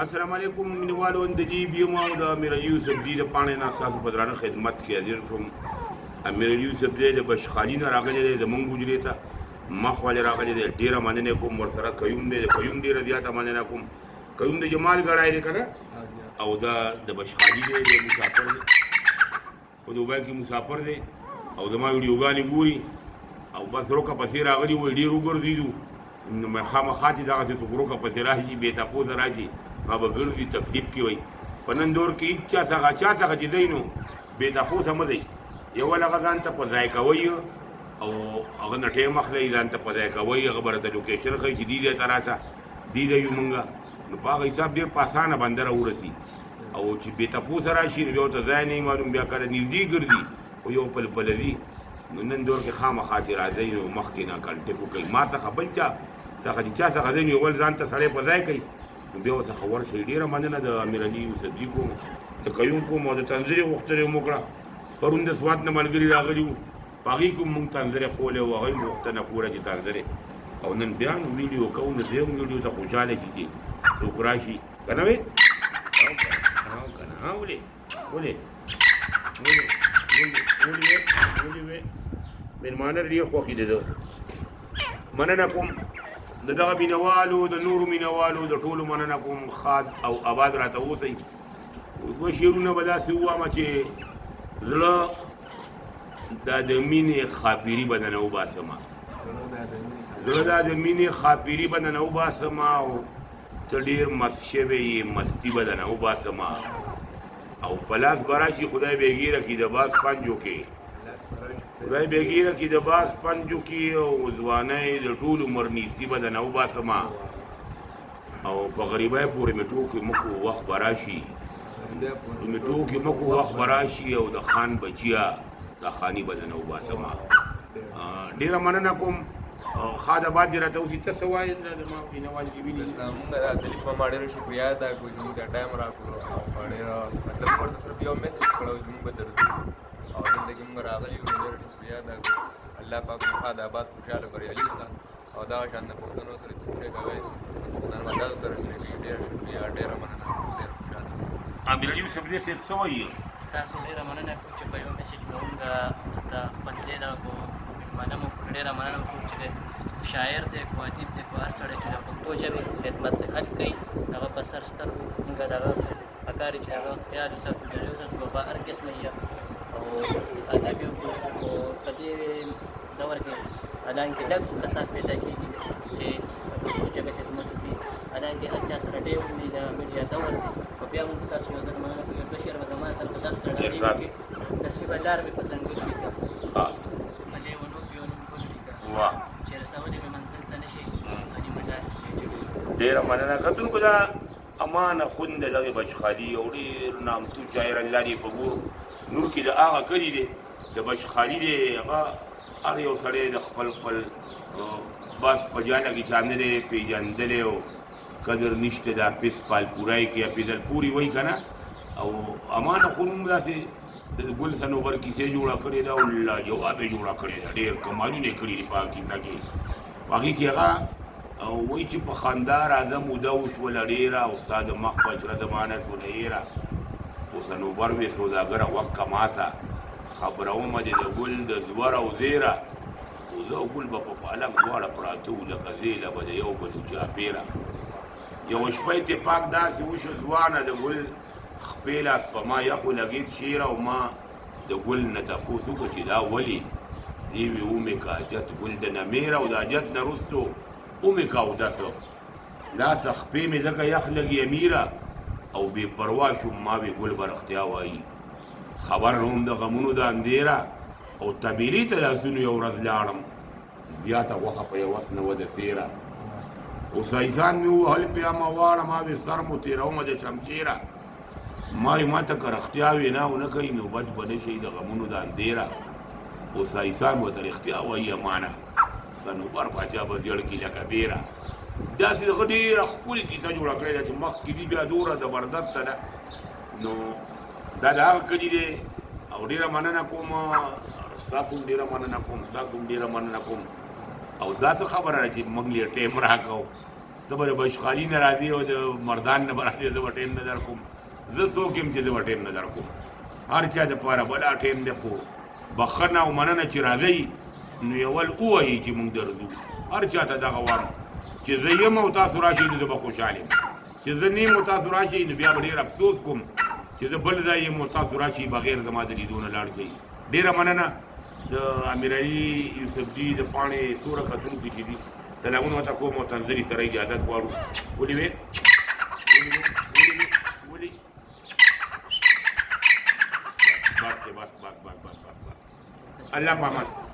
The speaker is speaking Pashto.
السلام علیکم مینوالو د دې بیمه او د امیر یوسف دی د پاڼې نه ستاسو په درانه خدمت کې حاضر شوم. امیر یوسف دی د بشخالي نه راغلی دی زموږ حجرې ته مخ ولې راغلی دی. ډېره مننه کوم ورسره قیوم دی د قیوم ډېره زیاته مننه کوم. قیوم د جمال ګړی دی که نه او دا د بشخالي دی د مسافر دی په دوبۍ کې مسافر دی او زما ویډیوګانې ګوري او بس روکه پسې راغلي وایي ډېر وګرځېدو نو خامخا چې دغسې څوک روکه پسې راشي بې تپوسه راشي ما به ګرځي تکلیف کې وایي. په نن دور کې هېڅ چا څخه چې دی نو بې تپوسه مه دی. یو هغه ځان ته په ځای کوئ او هغه نه ټیم اخلئ ځان ته په ځای کوئ هغه به راته لوکیشن ښایي چې دې ځای ته راشه دې ځای یو مونږ نو په هغه حساب ډېر په اسانه باندې راورسي او چې بې تپوسه راشي نو یو ته ځای نه معلوم بیا کله نږدې ګرځي او یو پل پله ځي نو نن دور کې خامخا چې راځئ نو مخکې نه کنټیکټ وکړئ ما څخه بل چا څخه چې چا څخه دی نو یو بل ځان ته سړی په ځای کوي نو بیا ورڅخه ورشئ. ډېره مننه د امیر علي یوسفزي کوم د قیوم کوم او د تنظرې غوښتنه یې وکړه. پرون د سوات نه ملګري راغلي وو په هغې کې مونږ تنظرې خولی وو هغوی مو غوښتنه کوله چې تنظرې او نن بیا نو ویډیو کوو نو زه هم ویډیو ته خوشحاله شي چې څوک راشي که نه وې که نه ولې وې مېلمانه ډېر خوښ دي ده. مننه کوم د دغه مینوالو د نورو مینوالو د ټولو مننه کوم. ښاد او آباد راته اوسئ. دوه شعرونه به داسې ووامه چې زړه دا د مینې خاپیري به دننه وباسمه زړه دا د مینې خاپیري به دننه وباسمه او ته ډېر مست شوی یې مستي به دننه وباسمه او په لاس به راشي خدای بېګیره کړي د باز پنجو کې خدای بېګیره کړي د باز پنجو کې او ځوانۍ د ټول عمر نیستي به دننه وباسمه او په غریبۍ پورې مې ټوکې مکو وخت به راشي مې ټوکې مکو وخت به راشي او د خان بچیا دا خاني به دننه وباسمه. ډېره مننه کوم. ښاد آباد دې راته اوسي. ته څه وایې زما مینوال چې ویني مونږ د دلیپ ماما ډېره شکریه ادا کړو چې مونږ ته ټایم راکړو او ډېره مطلب موږ ته صرف یو میسج کړی و چې مونږ به درځو او دلته کې مونږ راغلي وو ډېره شکریه ادا کړو. الله پاک مو ښاد آباد خوشحاله بریالي وساتي او دغه شان د پښتنو سره چې پرې کوئ نرمدازو سره پرې کوي. ډېره شکریه ډېره مننه ډېر خوشحاله اوسئ. امیر علي یوسفزي صاحب څه وایي؟ ستاسو ډېره مننه کوم چې په یو میسج مې مونږ ته خپل دی دغه مېلمانه مو ډېره مننه کوم چې شاعر دی کو ادیب دی کو هر سړی چې د پښتو ژبې خدمت هر کوي هغه په سر سترګو مونږ دغه پکار چې هغه خیال وساتو د وساتو په هر قسمه یې او ادب یې او په دې دور کې حالانکې ډېر کسان پیدا کېږي چې پښتو ژبې خدمت وکړي حالانکې هر چا سره ډېر دی د میډیا دور دی او بیا موږ تاسو یو ځل مننه کوو. دوه شعر به زما تر په دغه ډالۍ وکړي نصیبه لار مې په ځنګل لیکه ملې ونو کې ونو ګل لیکه چې رسولې مې منزل ته نه شي غنیمه لار ډېره مننه کتونکو. دا امان خوند د دغې بشخالي او ډېر نامتو شاعر الله دې په نور کې د هغه کلي دی د بشخالي دی هغه هر یو سړی د خپل بس په جانه کې چاندلې پېژندلې او قدر نشته دا پیس پالپورای کې یا پیدل پوري وایي که نه او امان خون هم داسې د ګل صنوبر کیسې جوړه کړې ده او لاجواب یې جوړه کړې ده. ډېر کمالونه یې کړي دي په هغه کیسه کې په هغې کې هغه وایي چې په خندا راځه موده وشوله ډېره او ستا د مخ په چره زمانه شوله هېره خو صنوبر وې سوداګره وکه ماته خبرومه دې د ګل د زور او زیره خو زه او ګل به په پالک دواړه پراته وو لکه زیله به د یو بل چاپېره. یو شپه اتفاق داسې وشو ځوانه د ګل خپې لاس په ما یخو لګېد شعر او ما د ګل نه تپوس وکړو چې دا ولې دې وې ومې که اجت ګل د نمېره او د اجت نه وروستو ومې که اودسه لاسه خپې مې ځکه یخ لګي امیره او بې پروا شوم ما وې ګل به رښتیا وایي خبر هم د غمونو د اندېره او طبیلي ته لاسونو یو ورځ لاړم زیاته غوښه په یو وس نه وه د سیره اوس ایسان مې ووهل بیا ما واړه ما وې سر مو تېرومه د شمشیره ما یې ما ته که رښتیا وینا ونه کوي نو بچ به نه شي د غمونو د اندېره اوس ایسان ورته رښتیا وایي امانه صنوبر پاچا به زیړ کي لکه بیره. داسې دغه ډېره ښکلې کیسه جوړه کړې ده چې مخکې دي بیا دومره زبردسته ده نو دا د هغه کلي دی او ډېره مننه کوم ستاسو هم ډېره مننه کوم ستاسو هم ډېره مننه کوم او دا څه خبره ده چې موږ یې ټایم راکړو زه به د بشخالي نه راځي او د مردان نه به راځي زه به ټایم نه در کوم زه څوک یم چې زه به ټایم نه در کوم هر چا دپاره بلا ټایم دی خو بخښنه او مننه چې راځئ نو یول ووایي چې موږ درځو هر چا ته دغه وایم چې زه یم او تاسو راشئ نو زه به خوشحال یم چې زه نه یم او تاسو راشئ نو بیا به ډېر افسوس کوم چې زه بل ځای یم او تاسو راشئ بغیر زما د لیدو نه لاړ شئ ډېره مننه د امیرعلي یوسفزي د پاڼې سوره کتونکي چې دي سلامونه ورته کوم او تنظري سره اجازت غواړو ولې وې ولې بس الله پامان